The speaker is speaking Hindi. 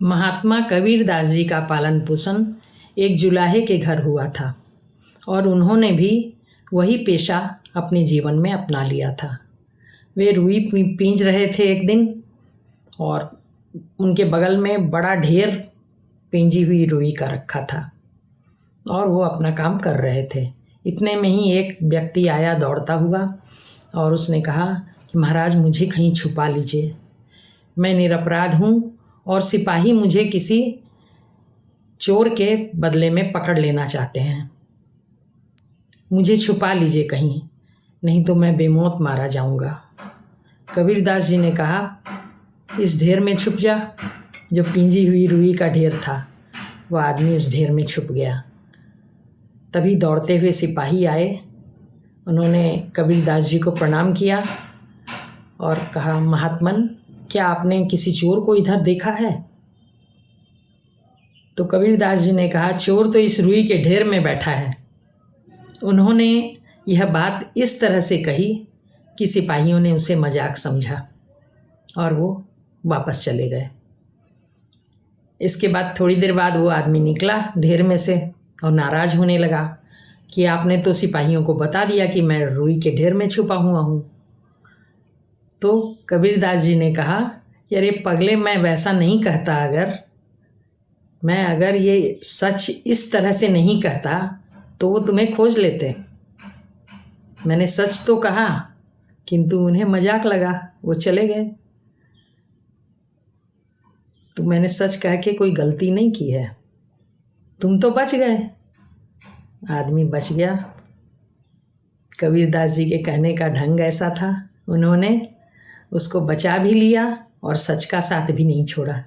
महात्मा कबीरदास जी का पालन पोषण एक जुलाहे के घर हुआ था और उन्होंने भी वही पेशा अपने जीवन में अपना लिया था। वे रुई पींच रहे थे एक दिन और उनके बगल में बड़ा ढेर पींजी हुई रुई का रखा था और वो अपना काम कर रहे थे। इतने में ही एक व्यक्ति आया दौड़ता हुआ और उसने कहा कि महाराज मुझे कहीं छुपा लीजिए, मैं निरपराध हूँ और सिपाही मुझे किसी चोर के बदले में पकड़ लेना चाहते हैं, मुझे छुपा लीजिए कहीं, नहीं तो मैं बेमौत मारा जाऊंगा। कबीरदास जी ने कहा इस ढेर में छुप जा। जो पींजी हुई रुई का ढेर था वह आदमी उस ढेर में छुप गया। तभी दौड़ते हुए सिपाही आए, उन्होंने कबीरदास जी को प्रणाम किया और कहा महात्मन क्या आपने किसी चोर को इधर देखा है? तो कबीरदास जी ने कहा चोर तो इस रुई के ढेर में बैठा है। उन्होंने यह बात इस तरह से कही कि सिपाहियों ने उसे मजाक समझा और वो वापस चले गए। इसके बाद थोड़ी देर बाद वो आदमी निकला ढेर में से और नाराज़ होने लगा कि आपने तो सिपाहियों को बता दिया कि मैं रुई के ढेर में छुपा हुआ हूँ। तो कबीरदास जी ने कहा अरे पगले, मैं वैसा नहीं कहता। अगर ये सच इस तरह से नहीं कहता तो वो तुम्हें खोज लेते। मैंने सच तो कहा किंतु उन्हें मजाक लगा, वो चले गए। तो मैंने सच कह के कोई गलती नहीं की है, तुम तो बच गए। आदमी बच गया। कबीरदास जी के कहने का ढंग ऐसा था, उन्होंने उसको बचा भी लिया और सच का साथ भी नहीं छोड़ा।